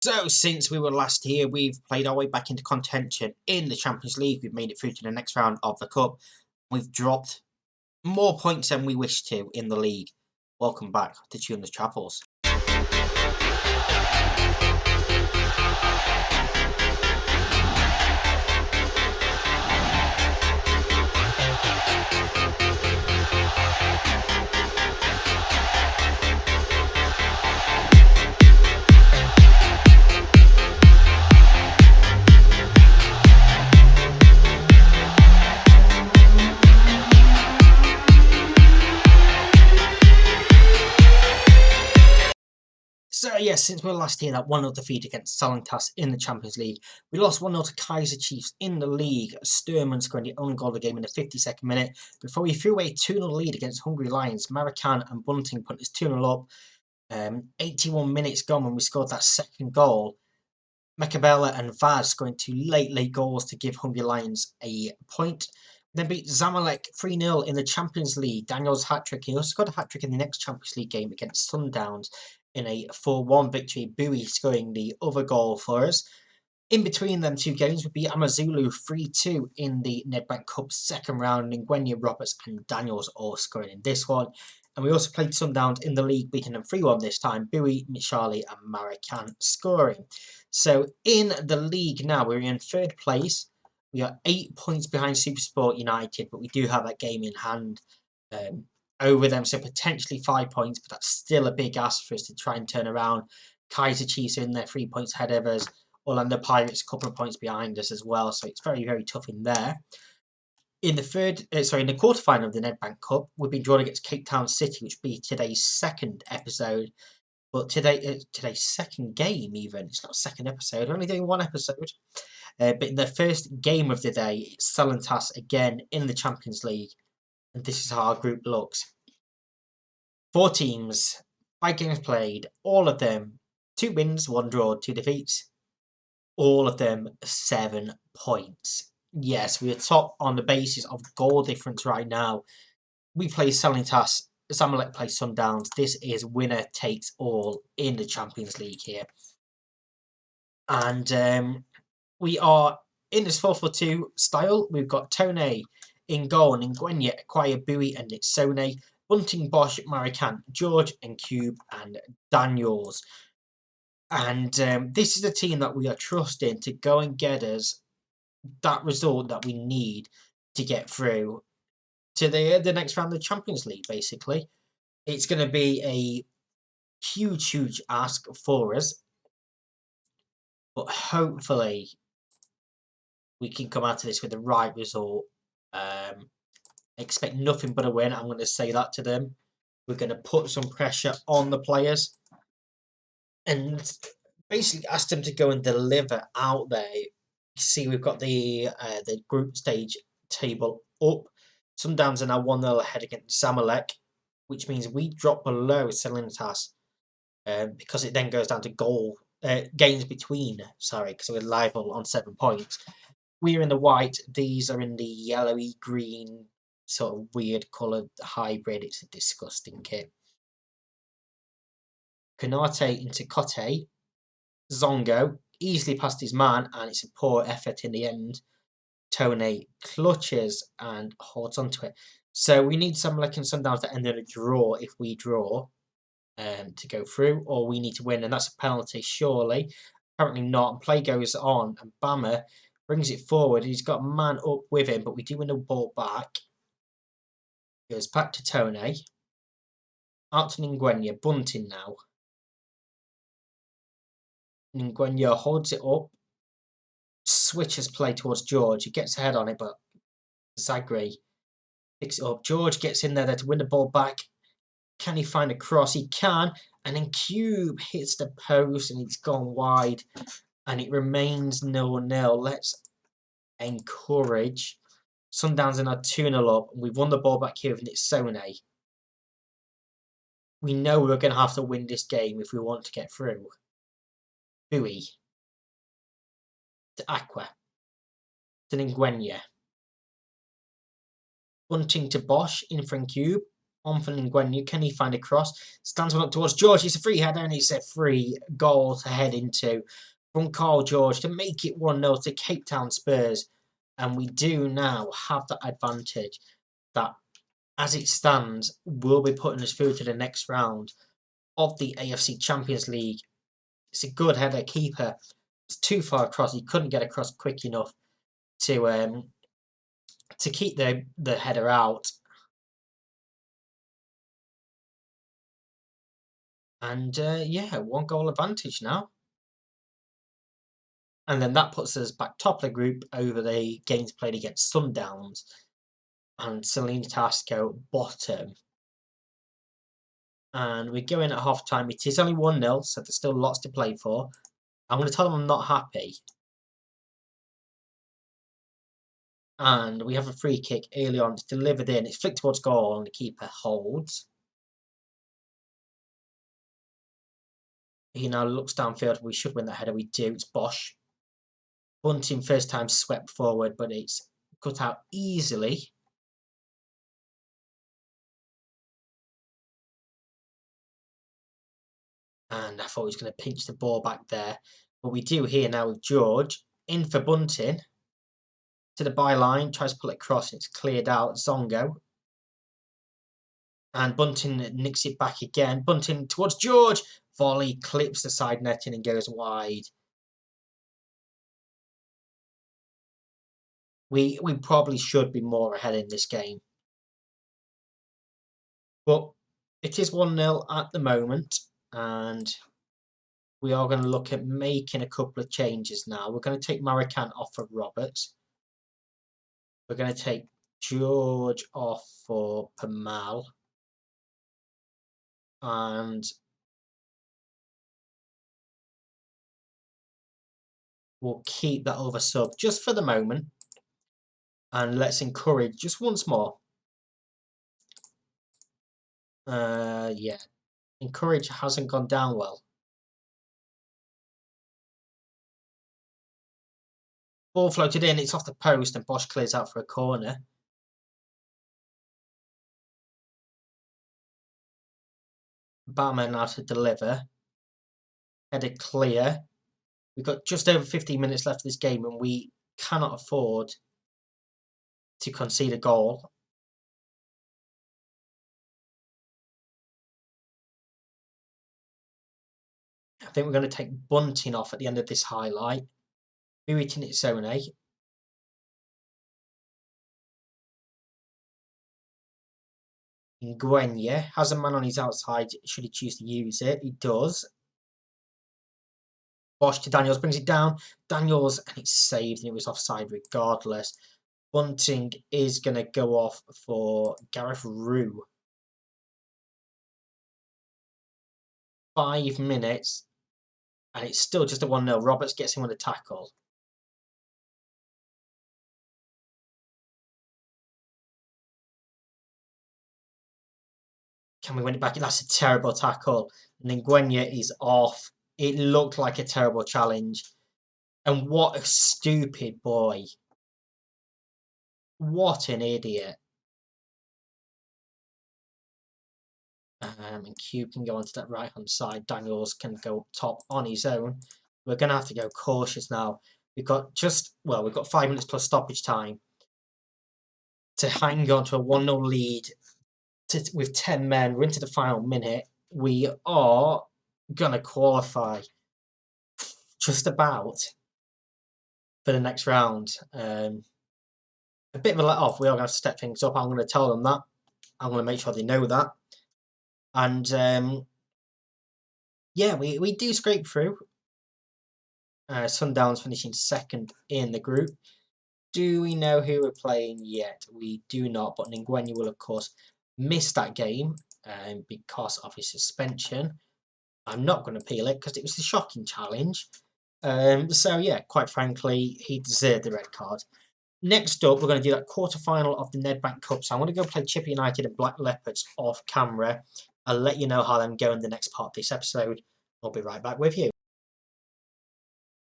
So, since we were last here, we've played our way back into contention in the Champions League. We've made it through to the next round of the Cup. We've dropped more points than we wished to in the league. Welcome back to Tuna's Travels. So yes, since we were last here, that 1-0 defeat against Salontas in the Champions League. We lost 1-0 to Kaiser Chiefs in the league. Sturman scoring the only goal of the game in the 52nd minute before we threw away a 2-0 lead against Hungry Lions. Marican and Bunting put us 2-0 up. 81 minutes gone when we scored that second goal. Mekabela and Vaz scoring two late goals to give Hungry Lions a point. Then beat Zamalek 3-0 in the Champions League. Daniel's hat-trick. He also scored a hat-trick in the next Champions League game against Sundowns in a 4-1 victory. Bowie scoring the other goal for us. In between them two games, we beat Amazulu 3-2 in the Nedbank Cup second round. Nguyen, Roberts and Daniels all scoring in this one. And we also played Sundowns in the league, beating them 3-1 this time. Bowie, Michali and Marican scoring. So in the league now, we're in third place. We are 8 points behind Supersport United, but we do have that game in hand over them. So potentially 5 points, but that's still a big ask for us to try and turn around. Kaiser Chiefs are in there 3 points ahead of us. Orlando Pirates a couple of points behind us as well. So it's very, very tough in there. In the quarterfinal of the Nedbank Cup, we've been drawn against Cape Town City, which will be today's second episode. But today's second game, even. It's not a second episode. We're only doing one episode. But in the first game of the day, it's Salontas again in the Champions League. And this is how our group looks. 4 teams, 5 games played. All of them 2 wins, 1 draw, 2 defeats. All of them 7 points. Yes, we are top on the basis of goal difference right now. We play Salontas. Zamalek plays Sundowns. This is winner takes all in the Champions League here. And we are in this 4-4-2 style. We've got Tone in goal, and Nguyen, Acquire, Bowie, and Nitsone. Bunting, Bosch, Marican, George, and Cube, and Daniels. And this is a team that we are trusting to go and get us that result that we need to get through to the next round of the Champions League, basically. It's going to be a huge ask for us. But hopefully we can come out of this with the right result. Expect nothing but a win. I'm going to say that to them. We're going to put some pressure on the players and basically ask them to go and deliver out there. See, we've got the group stage table up. Sundowns are now 1-0 ahead against Zamalek, which means we drop below Salontas because it then goes down to games between. Because we're liable on 7 points. We're in the white. These are in the yellowy green, sort of weird coloured hybrid. It's a disgusting kit. Konate into Kote. Zongo easily past his man, and it's a poor effort in the end. Tone clutches and holds onto it. So we need Zamalek and Sundowns to end in a draw if we draw to go through, or we need to win, and that's a penalty, surely. Apparently not, and play goes on, and Bama brings it forward. He's got a man up with him, but we do win the ball back. Goes back to Tone. Out to Nguyen, Bunting now. Nguyen holds it up, switches play towards George. He gets ahead on it, but Zagri picks it up. George gets in there to win the ball back. Can he find a cross? He can, and then Cube hits the post, and he's gone wide, and it remains 0-0. Let's encourage. Sundowns are now 2-0 up. We've won the ball back here with Nitsone. We know we're going to have to win this game if we want to get through. Bowie to Aqua to Nguyen. Bunting to Bosch in front Cube. On for Nguyen. Can he find a cross? Stands one up towards George. It's a free header and it's a free goal to head into from Carl George to make it 1-0 to Cape Town Spurs. And we do now have that advantage that, as it stands, will be putting us through to the next round of the AFC Champions League. It's a good header. Keeper it's too far across. He couldn't get across quick enough to keep the header out. And yeah, 1-goal advantage now. And then that puts us back top of the group over the games played against Sundowns. And Salinitas go bottom. And we go in at half time. It is only 1-0, so there's still lots to play for. I'm going to tell them I'm not happy. And we have a free kick early on. It's delivered in. It's flicked towards goal and the keeper holds. He now looks downfield. We should win that header. We do. It's Bosch. Bunting first time swept forward, but it's cut out easily. And I thought he was going to pinch the ball back there. But we do here now with George. In for Bunting. To the byline. Tries to pull it across and it's cleared out. Zongo. And Bunting nicks it back again. Bunting towards George. Volley clips the side netting and goes wide. We probably should be more ahead in this game. But it is 1-0 at the moment. And we are going to look at making a couple of changes now. We're going to take Marican off for Roberts. We're going to take George off for Pamal. And we'll keep that over sub just for the moment. And let's encourage just once more. Yeah. Encourage hasn't gone down well. Ball floated in, it's off the post and Bosch clears out for a corner. Batman now to deliver. Headed clear. We've got just over 15 minutes left of this game and we cannot afford to concede a goal. I think we're going to take Bunting off at the end of this highlight. Miritin Itsone. Nguyen has a man on his outside. Should he choose to use it? He does. Bosch to Daniels, brings it down. Daniels, and it's saved, and it was offside regardless. Bunting is going to go off for Gareth Rue. 5 minutes, and it's still just a 1-0. Roberts gets him on a tackle. Can we win it back? That's a terrible tackle. And then Nguyen is off. It looked like a terrible challenge. And what a stupid boy. What an idiot. And Q can go onto that right-hand side. Daniels can go up top on his own. We're going to have to go cautious now. We've got 5 minutes plus stoppage time to hang on to a 1-0 lead with 10 men. We're into the final minute. We are going to qualify just about for the next round. A bit of a let off. We are going to have to step things up. I'm going to tell them that. I'm going to make sure they know that. And yeah, we do scrape through. Sundowns finishing second in the group. Do we know who we're playing yet? We do not, but Nguyen will, of course, miss that game because of his suspension. I'm not going to appeal it because it was a shocking challenge. So, yeah, quite frankly, he deserved the red card. Next up, we're going to do that quarter-final of the Nedbank Cup. So I'm going to go play Chipper United and Black Leopards off camera. I'll let you know how them go in the next part of this episode. I'll be right back with you.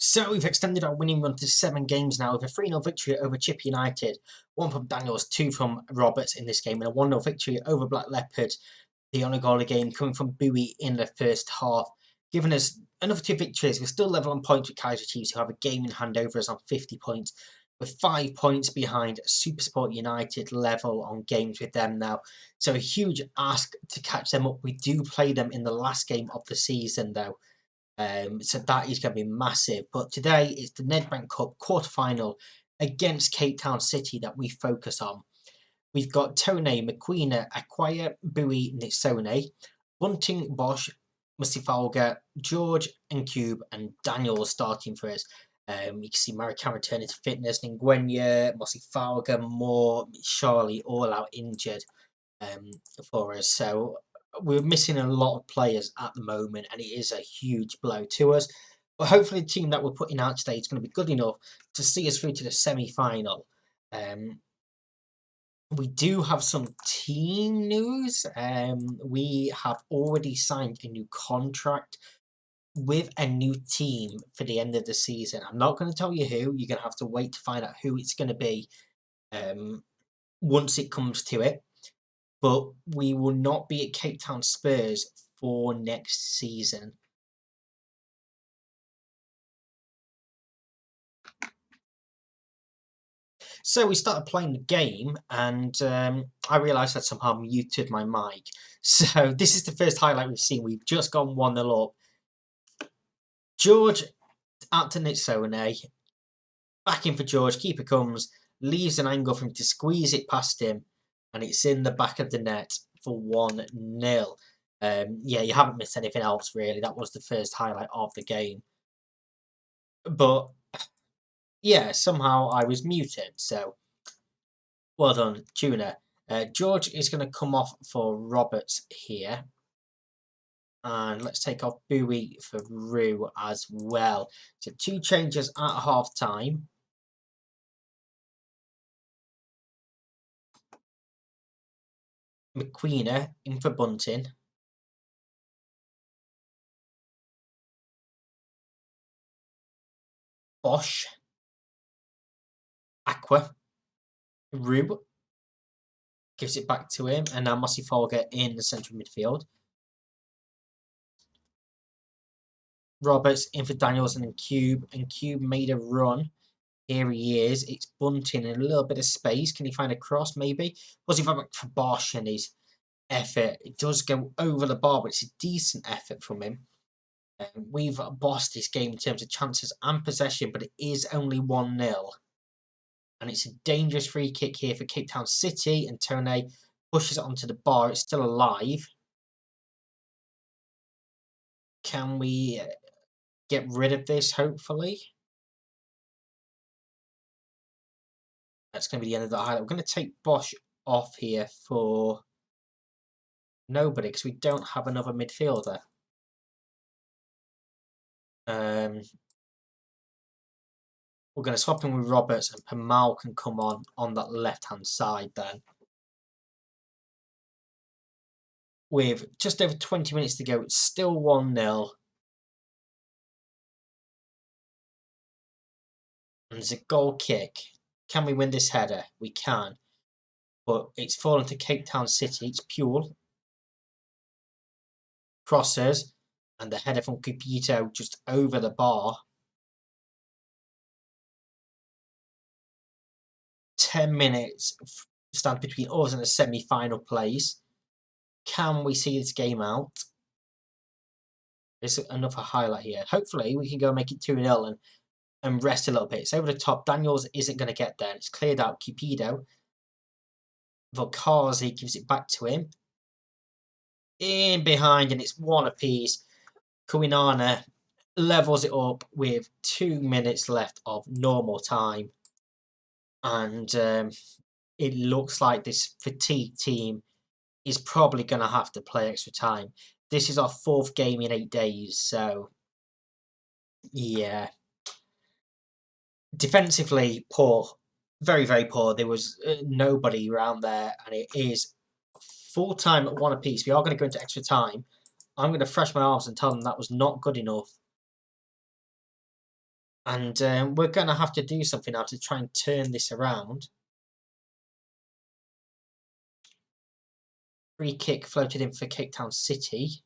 So we've extended our winning run to 7 games now with a 3-0 victory over Chip United, 1 from Daniels, 2 from Roberts in this game, and a 1-0 victory over Black Leopard, the only goal of the game coming from Bowie in the first half, giving us another 2 victories. We're still level on points with Kaiser Chiefs, who have a game in hand over us on 50 points, with 5 points behind Supersport United level on games with them now. So a huge ask to catch them up. We do play them in the last game of the season though. So that is going to be massive. But today it's the Nedbank Cup quarter-final against Cape Town City that we focus on. We've got Tone, McQueen, Acquire, Bowie, Nitsone, Bunting, Bosch, Musifalga, George and Cube, and Daniel starting for us. You can see Maricam returning to fitness, Nguenya, Musifalga, Moore, Charlie all out injured for us. So we're missing a lot of players at the moment, and it is a huge blow to us. But hopefully the team that we're putting out today is going to be good enough to see us through to the semi-final. We do have some team news. We have already signed a new contract with a new team for the end of the season. I'm not going to tell you who. You're going to have to wait to find out who it's going to be once it comes to it. But we will not be at Cape Town Spurs for next season. So we started playing the game, and I realised I'd somehow muted my mic. So this is the first highlight we've seen. We've just gone 1-0 up. George out to Nitsone. Back in for George. Keeper comes, leaves an angle for him to squeeze it past him, and it's in the back of the net for 1-0. Yeah, you haven't missed anything else really. That was the first highlight of the game. But yeah, somehow I was muted, so well done, Tuna. George is going to come off for Roberts here. And let's take off Bowie for Rue as well. So 2 changes at half time. McQueen in for Bunting. Bosch. Aqua. Rue. Gives it back to him. And now Mossy Folger in the central midfield. Roberts in for Daniels and Cube. And Cube made a run. Here he is. It's Bunting in a little bit of space. Can he find a cross maybe? Was he back for Bosch and his effort? It does go over the bar, but it's a decent effort from him. We've bossed this game in terms of chances and possession, but it is only 1-0. And it's a dangerous free kick here for Cape Town City, and Tone pushes it onto the bar. It's still alive. Can we get rid of this, hopefully? That's going to be the end of the highlight. We're going to take Bosch off here for nobody, because we don't have another midfielder. We're going to swap him with Roberts, and Pamal can come on that left-hand side then. With just over 20 minutes to go, it's still 1-0. And there's a goal kick. Can we win this header? We can. But it's fallen to Cape Town City. It's Puel. Crosses. And the header from Cupito just over the bar. 10 minutes stand between us and a semi-final place. Can we see this game out? There's another highlight here. Hopefully we can go make it 2-0 and rest a little bit. It's over the top. Daniels isn't going to get there. It's cleared out. Cupido. Volkazi gives it back to him. In behind, and it's 1 apiece. Kuinana levels it up with 2 minutes left of normal time. And it looks like this fatigue team is probably going to have to play extra time. This is our 4th game in 8 days, so yeah. Defensively, poor. Very, very poor. There was nobody around there, and it is full time at 1 apiece. We are going to go into extra time. I'm going to thrash my arms and tell them that was not good enough. And we're going to have to do something now to try and turn this around. Free kick floated in for Cape Town City.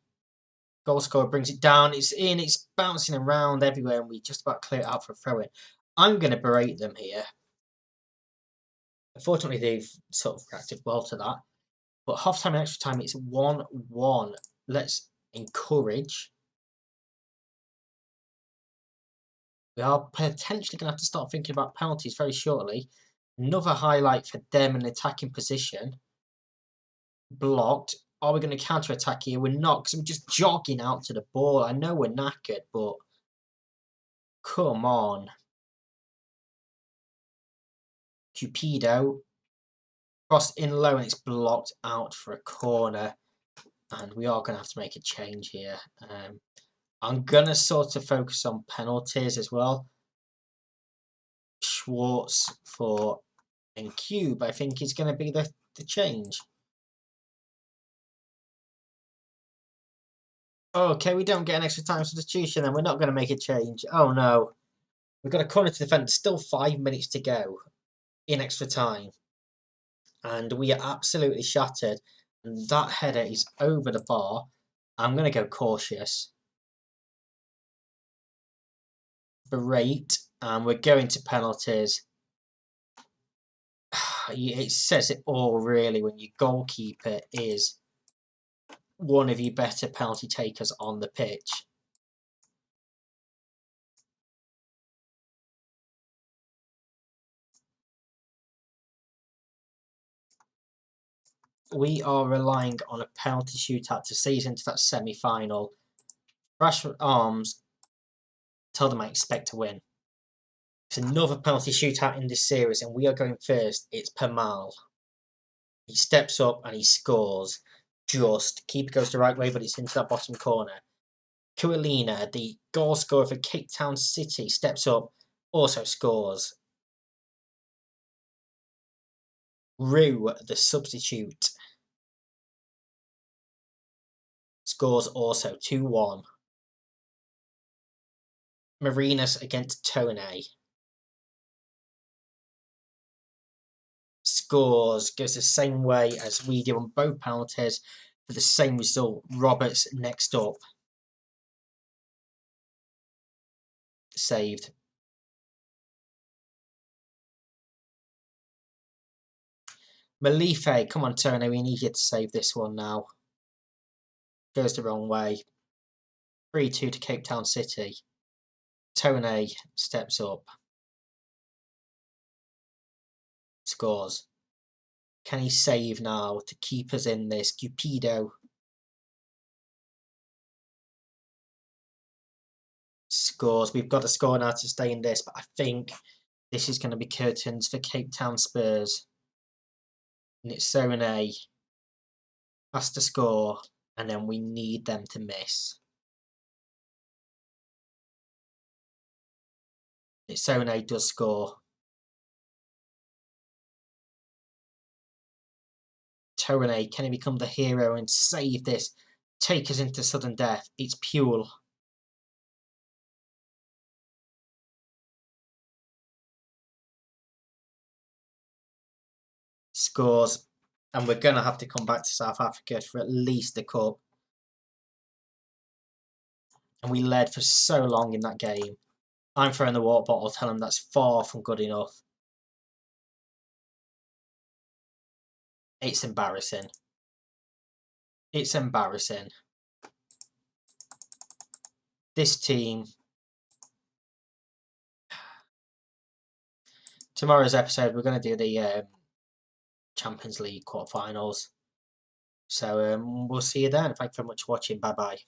Goal scorer brings it down. It's in. It's bouncing around everywhere, and we just about clear it out for a throw-in. I'm going to berate them here. Unfortunately, they've sort of reacted well to that. But half-time and extra time, it's 1-1. Let's encourage. We are potentially going to have to start thinking about penalties very shortly. Another highlight for them in attacking position. Blocked. Are we going to counter-attack here? We're not, because we're just jogging out to the ball. I know we're knackered, but come on. Cupido. Crossed in low, and it's blocked out for a corner. And we are going to have to make a change here. I'm going to sort of focus on penalties as well. Schwartz for Cube, I think, is going to be the change. Okay, we don't get an extra time substitution, and we're not going to make a change. Oh no. We've got a corner to defend. Still 5 minutes to go in extra time. And we are absolutely shattered. And that header is over the bar. I'm going to go cautious. Berate. And we're going to penalties. It says it all, really, when your goalkeeper is one of your better penalty takers on the pitch. We are relying on a penalty shootout to see us into that semi-final. Rashford Arms tell them I expect to win. It's another penalty shootout in this series, and we are going first. It's Pamal. He steps up and he scores. Just. Keeper goes the right way, but it's into that bottom corner. Kualina, the goal scorer for Cape Town City, steps up, also scores. Rue, the substitute, scores also 2-1. Marinas against Tone. Scores, goes the same way as we do on both penalties for the same result. Roberts next up. Saved. Malife, come on Tone, we need you to save this one now. Goes the wrong way. 3-2 to Cape Town City. Tone steps up. Scores. Can he save now to keep us in this? Cupido. Scores. We've got to score now to stay in this, but I think this is going to be curtains for Cape Town Spurs. And it's Sone has to score, and then we need them to miss. Sone does score. Tone, can he become the hero and save this? Take us into sudden death. It's Puel. Scores. And we're going to have to come back to South Africa for at least the cup. And we led for so long in that game. I'm throwing the water bottle, tell him that's far from good enough. It's embarrassing. It's embarrassing. This team. Tomorrow's episode, we're going to do the Champions League quarterfinals. So we'll see you then. Thank you very much for watching. Bye bye.